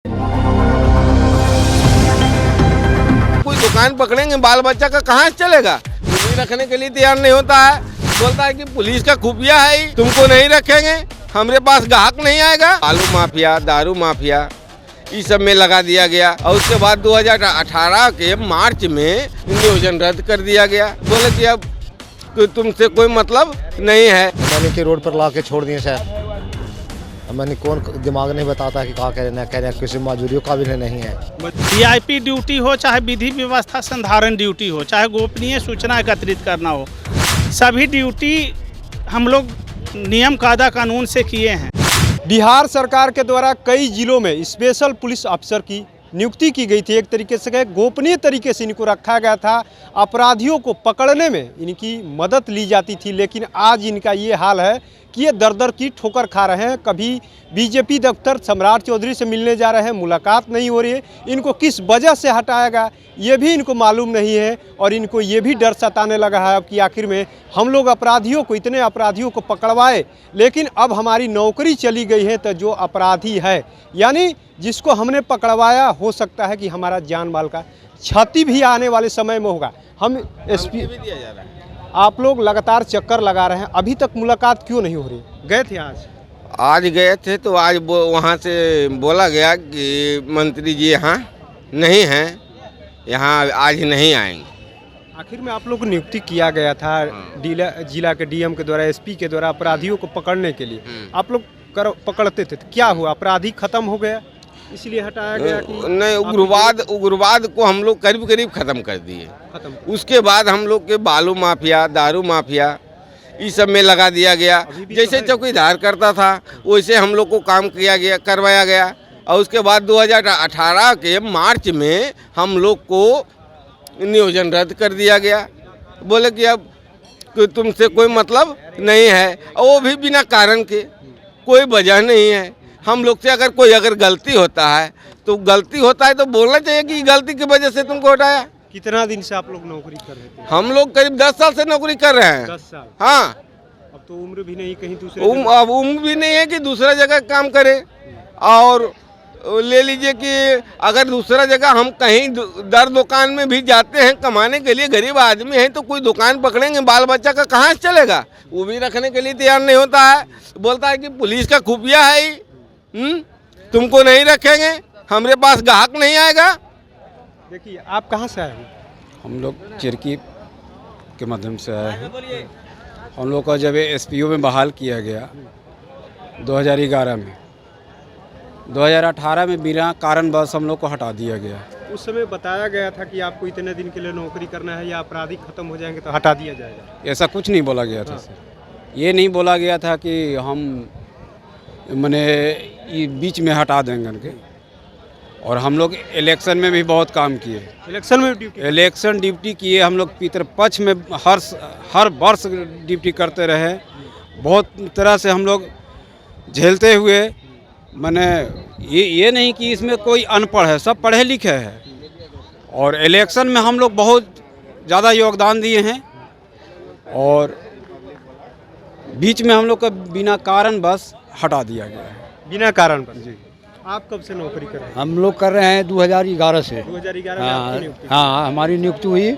कोई दुकान पकड़ेंगे, बाल बच्चा का कहाँ चलेगा? उम्मीद रखने के लिए तैयार नहीं होता है, बोलता है कि पुलिस का खुफिया है, तुमको नहीं रखेंगे, हमारे पास ग्राहक नहीं आएगा। आलू माफिया, दारू माफिया, इस सब में लगा दिया गया। और उसके बाद 2018 के मार्च में नियोजन रद्द कर दिया गया। बोले कि अब तुमसे कोई मतलब नहीं है। मैंने के रोड पर ला के छोड़ दिए सर। मैंने कौन दिमाग नहीं बताता कि कहाँ कह रहे किसी मजदूरियों का भी नहीं है। वीआईपी ड्यूटी हो, चाहे विधि व्यवस्था संधारण ड्यूटी हो, चाहे गोपनीय सूचना एकत्रित करना हो, सभी ड्यूटी हम लोग नियम कायदा कानून से किए हैं। बिहार सरकार के द्वारा कई जिलों में स्पेशल पुलिस अफसर की नियुक्ति की गई थी। एक तरीके से गोपनीय तरीके से इनको रखा गया था, अपराधियों को पकड़ने में इनकी मदद ली जाती थी। लेकिन आज इनका ये हाल है कि ये दर दर की ठोकर खा रहे हैं। कभी बीजेपी दफ्तर सम्राट चौधरी से मिलने जा रहे हैं, मुलाकात नहीं हो रही है। इनको किस वजह से हटाएगा ये भी इनको मालूम नहीं है। और इनको ये भी डर सताने लगा है अब कि आखिर में हम लोग अपराधियों को, इतने अपराधियों को पकड़वाए, लेकिन अब हमारी नौकरी चली गई है। तो जो अपराधी है, यानी जिसको हमने पकड़वाया, हो सकता है कि हमारा जान माल का क्षति भी आने वाले समय में होगा। हम एसपी भी दिया जा रहा है। आप लोग लगातार चक्कर लगा रहे हैं, अभी तक मुलाकात क्यों नहीं हो रही? गए थे आज गए थे तो आज वहाँ से बोला गया कि मंत्री जी यहाँ नहीं हैं, यहाँ आज नहीं आएंगे। आखिर में आप लोग को नियुक्ति किया गया था जिला के डीएम के द्वारा, एसपी के द्वारा अपराधियों को पकड़ने के लिए। आप लोग पकड़ते थे, तो क्या हुआ? अपराधी खत्म हो गया इसलिए हटाया गया कि नहीं? उग्रवाद को हम लोग करीब करीब खत्म कर दिए। उसके बाद हम लोग के बालू माफिया, दारू माफिया, इस सब में लगा दिया गया। जैसे चौकीदार करता था वैसे हम लोग को काम करवाया गया। और उसके बाद 2018 के मार्च में हम लोग को नियोजन रद्द कर दिया गया। बोले कि अब तुमसे कोई मतलब नहीं है, और वो भी बिना कारण के, कोई वजह नहीं है। हम लोग से अगर गलती होता है तो बोलना चाहिए कि गलती की वजह से तुमको हटाया। कितना दिन से आप लोग नौकरी कर रहे थे? हम लोग करीब 10 साल से नौकरी कर रहे हैं। 10 साल? हाँ। अब तो उम्र भी नहीं, कहीं दूसरे अब उम्र भी नहीं है कि दूसरा जगह काम करे। और ले लीजिए कि अगर दूसरा जगह हम कहीं दर दुकान में भी जाते हैं कमाने के लिए, गरीब आदमी हैं, तो कोई दुकान पकड़ेंगे, बाल बच्चा का कहाँ चलेगा? उम्मीद रखने के लिए तैयार नहीं होता है, बोलता है कि पुलिस का खुफिया है, तुमको नहीं रखेंगे, हमारे पास ग्राहक नहीं आएगा। देखिए, आप कहाँ से आए हैं? हम लोग चिरकी के माध्यम से आए हैं। हम लोग का जब एसपीओ में बहाल किया गया 2011 में, 2018 में बिना कारण बस हम लोग को हटा दिया गया। उस समय बताया गया था कि आपको इतने दिन के लिए नौकरी करना है या अपराधी खत्म हो जाएंगे तो हटा दिया जाएगा। ऐसा कुछ नहीं बोला गया था सर। ये नहीं बोला गया था कि हम मने बीच में हटा देंगे उनके। और हम लोग इलेक्शन में भी बहुत काम किए। इलेक्शन ड्यूटी किए हम लोग, पितृपक्ष में हर वर्ष ड्यूटी करते रहे। बहुत तरह से हम लोग झेलते हुए, मैंने ये नहीं कि इसमें कोई अनपढ़ है, सब पढ़े लिखे हैं। और इलेक्शन में हम लोग बहुत ज़्यादा योगदान दिए हैं। और बीच में हम लोग का बिना कारण बस हटा दिया गया है। बिना कारण बस? जी। आप कब से नौकरी कर रहे हैं? हम लोग कर रहे हैं 2011 से। 2011 में आपकी नियुक्ति? हाँ, हमारी नियुक्ति हुई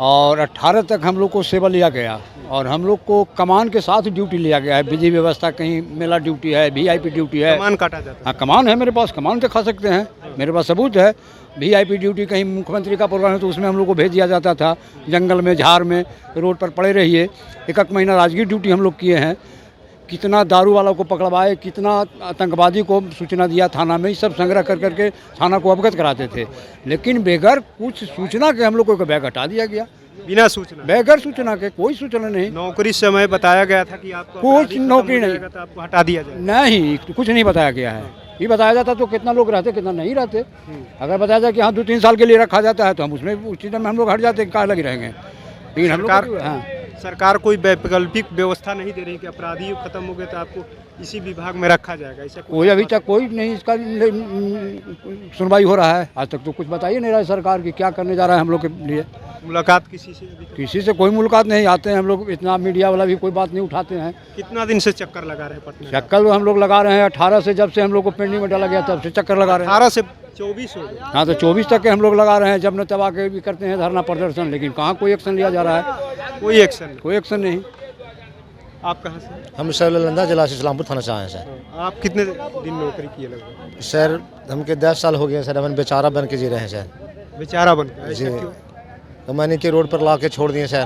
और 18 तक हम लोग को सेवा लिया गया। और हम लोग को कमान के साथ ड्यूटी लिया गया है। विधि व्यवस्था, कहीं मेला ड्यूटी है, वीआईपी ड्यूटी है। कमान काटा जाता है? हाँ, कमान है मेरे पास, कमान दिखा सकते हैं, मेरे पास सबूत है। वीआईपी ड्यूटी कहीं मुख्यमंत्री का प्रोग्राम है तो उसमें हम लोग को भेज दिया जाता था। जंगल में, झाड़ में, रोड पर पड़े रहिए। एक महीना राजगीर ड्यूटी हम लोग किए हैं। कितना दारू वाला को पकड़वाए, कितना आतंकवादी को सूचना दिया थाना में, सब संग्रह कर करके थाना को अवगत कराते थे। लेकिन बगैर कुछ सूचना के हम लोग को बैग हटा दिया गया। बिना सूचना? बगैर सूचना के, कोई सूचना नहीं। नौकरी समय बताया गया था कि आपको कुछ नौकरी नहीं, तो आपको हटा दिया जाए? नहीं, कुछ नहीं बताया गया है। ये बताया जाता तो कितना लोग रहते, कितना नहीं रहते। अगर बताया जाए कि हाँ 2-3 साल के लिए रखा जाता है तो हम उसमें, उस चीज़ में हम लोग हट जाते, कहाँ लगे रहेंगे। लेकिन हम लोग सरकार कोई वैकल्पिक व्यवस्था नहीं दे रही कि अपराधी खत्म हो गए तो आपको इसी विभाग में रखा जाएगा, ऐसा कोई अभी तक कोई नहीं इसका सुनवाई हो रहा है। आज तक तो कुछ बताइए नहीं रहा है सरकार की क्या करने जा रहा है हम लोग के लिए। मुलाकात किसी से अभी तक? किसी से कोई मुलाकात नहीं, आते हैं हम लोग, इतना मीडिया वाला भी कोई बात नहीं उठाते हैं। कितना दिन से चक्कर लगा रहे हैं पटना? चक्कर हम लोग लगा रहे हैं 18 से, जब से हम लोग को पेंडिंग में डाला गया तब से चक्कर लगा रहे हैं। 18 से 24 हो गए। हाँ तो 24 तक के हम लोग लगा रहे हैं, जब न तब आके भी करते हैं धरना प्रदर्शन, लेकिन कहाँ कोई एक्शन लिया जा रहा है। कोई एक्शन नहीं। कोई एक्शन नहीं। आप कहाँ से? हम सर लंदा जिला से इस्लामपुर थाना से आए हैं सर। आप कितने दिन नौकरी किए लगभग? सर हमके 10 साल हो गए सर, हम बेचारा बन के जी रहे हैं सर। बेचारा बन के? जी ऐसा क्यों? तो मैंने के रोड पर ला के छोड़ दिए सर।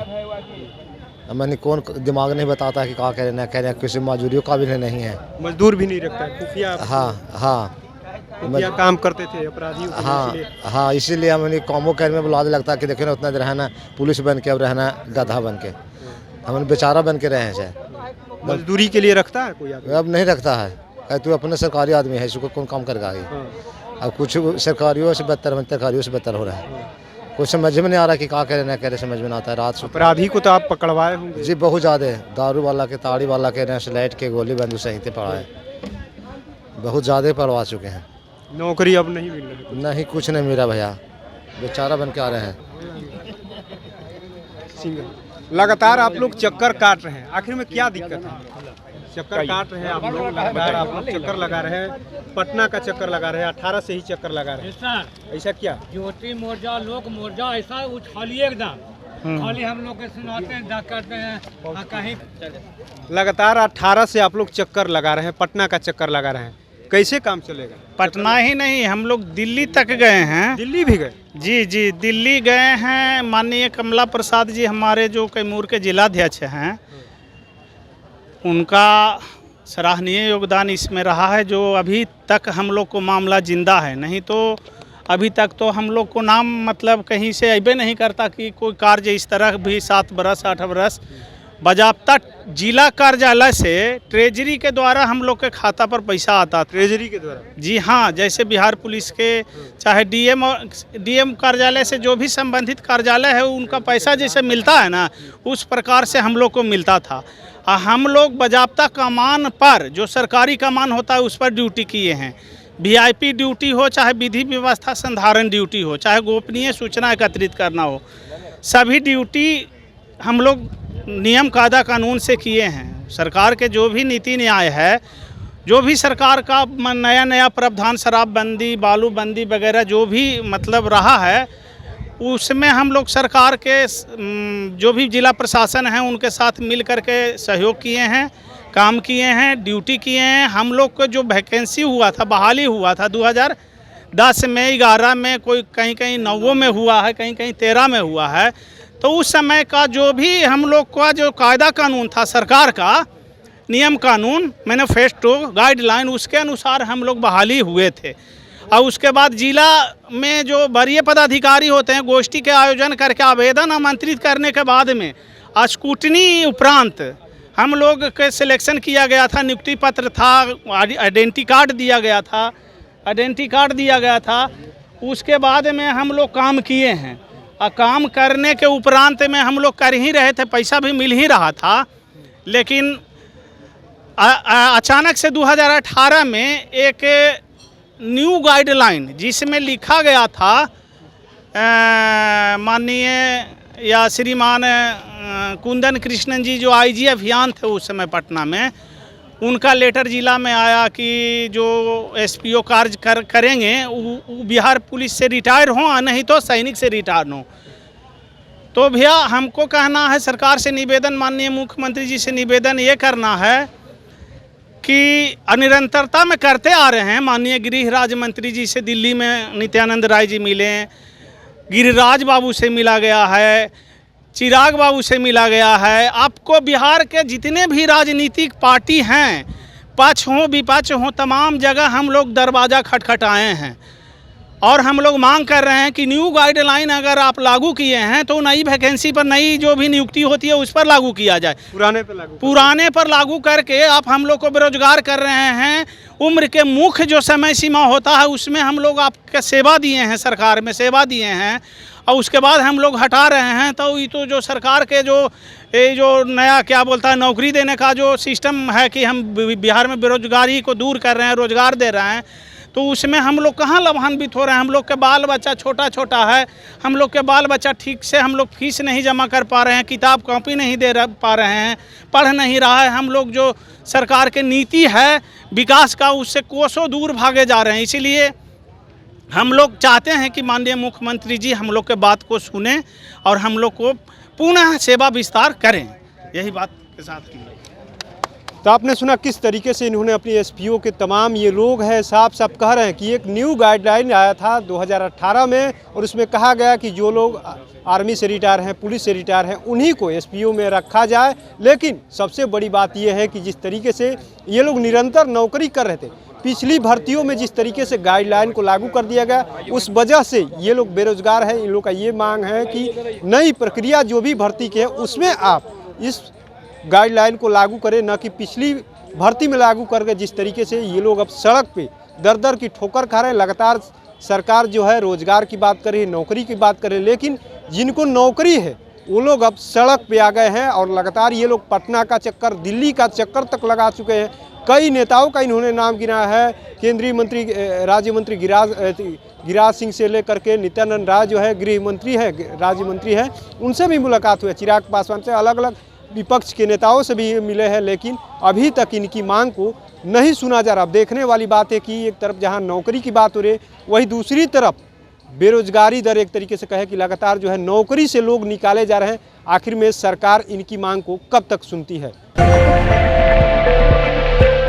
अब मैंने कौन दिमाग नहीं बताता कि क्या करें ना करें, किसी मजदूरियों का भी नहीं है। मजदूर भी नहीं रखता है, खुफिया? हाँ खुफिया काम करते थे अपराधियों के लिए, इसलिए? हाँ इसीलिए हमने कामों करने में बुला दे लगता कि देखो ना उतना देर रहना पुलिस बन के, अब रहना गधा बन के, हम बेचारा बन के रहे हैं सर। मजदूरी के लिए रखता है कोई आदमी? अब नहीं रखता है, कहे तू अपने सरकारी आदमी है, इसको कौन काम करेगा ये। अब कुछ सरकारियों से बदतर सरकारियों से बदतर हो रहा है, कुछ समझ में नहीं आ रहा कि क्या करे ना करे, समझ में नहीं आता है। रात अपराधी को तो आप पकड़वाए होंगे? जी बहुत ज़्यादा, दारू वाला के, ताड़ी वाला के, स्लेट के, गोली बंदूक सहित पड़ा है, बहुत ज़्यादा पड़वा चुके हैं। नौकरी अब नहीं मिल रही? नहीं कुछ नहीं मिला भैया, बेचारा बन के आ रहे हैं। लगातार आप लोग चक्कर काट रहे हैं, आखिर में क्या दिक्कत है? चक्कर काट रहे हैं आप लोग, लगातार आप लोग चक्कर लगा रहे हैं, पटना का चक्कर लगा रहे हैं, 18 से ही चक्कर लगा रहे हैं, ऐसा क्या? ज्योति मोर्चा, लोक मोर्चा, ऐसा उछाली एकदम खाली हम लोग के सुनाते हैं, करते हैं कहीं। लगातार 18 से आप लोग चक्कर लगा रहे हैं, पटना का चक्कर लगा रहे हैं, कैसे काम चलेगा? पटना ही नहीं, हम लोग दिल्ली तक गए हैं। दिल्ली भी गए? जी जी, दिल्ली गए हैं। माननीय कमला प्रसाद जी हमारे जो कैमूर के जिलाध्यक्ष हैं, उनका सराहनीय योगदान इसमें रहा है, जो अभी तक हम लोग को मामला जिंदा है। नहीं तो अभी तक तो हम लोग को नाम मतलब कहीं से अबे नहीं करता कि कोई कार्य इस तरह भी 7 बरस 8 बरस बाजाब्ता जिला कार्यालय से ट्रेजरी के द्वारा हम लोग के खाता पर पैसा आता था। ट्रेजरी के द्वारा? जी हाँ, जैसे बिहार पुलिस के चाहे डीएम कार्यालय से जो भी संबंधित कार्यालय है उनका पैसा जैसे मिलता है ना, उस प्रकार से हम लोग को मिलता था। हम लोग बाजाब्ता कमान पर, जो सरकारी कमान होता है उस पर ड्यूटी किए हैं। वीआईपी ड्यूटी हो, चाहे विधि व्यवस्था संधारण ड्यूटी हो, चाहे गोपनीय सूचना एकत्रित करना हो, सभी ड्यूटी हम लोग नियम कायदा कानून से किए हैं। सरकार के जो भी नीति न्याय है, जो भी सरकार का नया प्रावधान, शराबबंदी, बालूबंदी वगैरह जो भी मतलब रहा है, उसमें हम लोग सरकार के जो भी जिला प्रशासन है उनके साथ मिल कर के सहयोग किए हैं, काम किए हैं, ड्यूटी किए हैं। हम लोग को जो वैकेंसी हुआ था, बहाली हुआ था 2010 में, 11 में, कोई कहीं कहीं 9 में हुआ है, कहीं कहीं 13 में हुआ है। तो उस समय का जो भी हम लोग का जो कायदा कानून था, सरकार का नियम कानून, मैनिफेस्टो, गाइडलाइन, उसके अनुसार हम लोग बहाली हुए थे। और उसके बाद जिला में जो वरीय पदाधिकारी होते हैं, गोष्ठी के आयोजन करके आवेदन आमंत्रित करने के बाद में स्क्रूटनी उपरांत हम लोग के सिलेक्शन किया गया था, नियुक्ति पत्र था, आइडेंटिटी कार्ड दिया गया था। उसके बाद में हम लोग काम किए हैं, और काम करने के उपरांत में हम लोग कर ही रहे थे, पैसा भी मिल ही रहा था। लेकिन अचानक से 2018 में एक न्यू गाइडलाइन, जिसमें लिखा गया था माननीय या श्रीमान कुंदन कृष्णन जी जो आईजी अभियान थे उस समय पटना में, उनका लेटर जिला में आया कि जो एसपीओ कार्य करेंगे वो बिहार पुलिस से रिटायर हों, नहीं तो सैनिक से रिटायर हों। तो भैया हमको कहना है, सरकार से निवेदन, माननीय मुख्यमंत्री जी से निवेदन ये करना है कि निरंतरता में करते आ रहे हैं। माननीय गृह राज्य मंत्री जी से दिल्ली में नित्यानंद राय जी मिले, गिरिराज बाबू से मिला गया है, चिराग बाबू से मिला गया है। आपको बिहार के जितने भी राजनीतिक पार्टी हैं, पक्ष हों विपक्ष हों, तमाम जगह हम लोग दरवाज़ा खटखटाए हैं और हम लोग मांग कर रहे हैं कि न्यू गाइडलाइन अगर आप लागू किए हैं तो नई वैकेंसी पर, नई जो भी नियुक्ति होती है उस पर लागू किया जाए। पुराने पर लागू करके आप हम लोग को बेरोजगार कर रहे हैं। उम्र के मुख्य जो समय सीमा होता है उसमें हम लोग आपके सेवा दिए हैं, सरकार में सेवा दिए हैं, और उसके बाद हम लोग हटा रहे हैं। तो ये तो जो सरकार के जो नया क्या बोलता है नौकरी देने का जो सिस्टम है कि हम बिहार में बेरोजगारी को दूर कर रहे हैं, रोजगार दे रहे हैं, तो उसमें हम लोग कहाँ लाभान्वित हो रहे हैं। हम लोग के बाल बच्चा छोटा छोटा है, हम लोग के बाल बच्चा ठीक से हम लोग फीस नहीं जमा कर पा रहे हैं, किताब कॉपी नहीं दे पा रहे हैं, पढ़ नहीं रहा है। हम लोग जो सरकार के नीति है विकास का उससे कोसों दूर भागे जा रहे हैं। इसीलिए हम लोग चाहते हैं कि माननीय मुख्यमंत्री जी हम लोग के बात को सुने और हम लोग को पुनः सेवा विस्तार करें। यही बात के साथ की। तो आपने सुना किस तरीके से इन्होंने अपनी एसपीओ के तमाम ये लोग हैं साफ साफ कह रहे हैं कि एक न्यू गाइडलाइन आया था 2018 में और उसमें कहा गया कि जो लोग आर्मी से रिटायर हैं, पुलिस से रिटायर हैं, उन्हीं को एसपीओ में रखा जाए। लेकिन सबसे बड़ी बात यह है कि जिस तरीके से ये लोग निरंतर नौकरी कर रहे थे, पिछली भर्तियों में जिस तरीके से गाइडलाइन को लागू कर दिया गया, उस वजह से ये लोग बेरोजगार हैं। इन लोग का ये मांग है कि नई प्रक्रिया जो भी भर्ती की है उसमें आप इस गाइडलाइन को लागू करें, न कि पिछली भर्ती में लागू करके जिस तरीके से ये लोग अब सड़क पे दर दर की ठोकर खा रहे हैं। लगातार सरकार जो है रोजगार की बात कर रही है, नौकरी की बात कर रही है, लेकिन जिनको नौकरी है वो लोग अब सड़क पे आ गए हैं और लगातार ये लोग पटना का चक्कर, दिल्ली का चक्कर तक लगा चुके हैं। कई नेताओं का इन्होंने नाम गिनाया है, केंद्रीय मंत्री राज्य मंत्री गिरिराज सिंह से लेकर के नित्यानंद राय जो है गृह मंत्री है, राज्य मंत्री है, उनसे भी मुलाकात हुई है, चिराग पासवान से, अलग अलग विपक्ष के नेताओं से भी मिले हैं, लेकिन अभी तक इनकी मांग को नहीं सुना जा रहा। अब देखने वाली बात है कि एक तरफ जहां नौकरी की बात हो रही है, वहीं दूसरी तरफ बेरोजगारी दर एक तरीके से कहे कि लगातार जो है नौकरी से लोग निकाले जा रहे हैं। आखिर में सरकार इनकी मांग को कब तक सुनती है।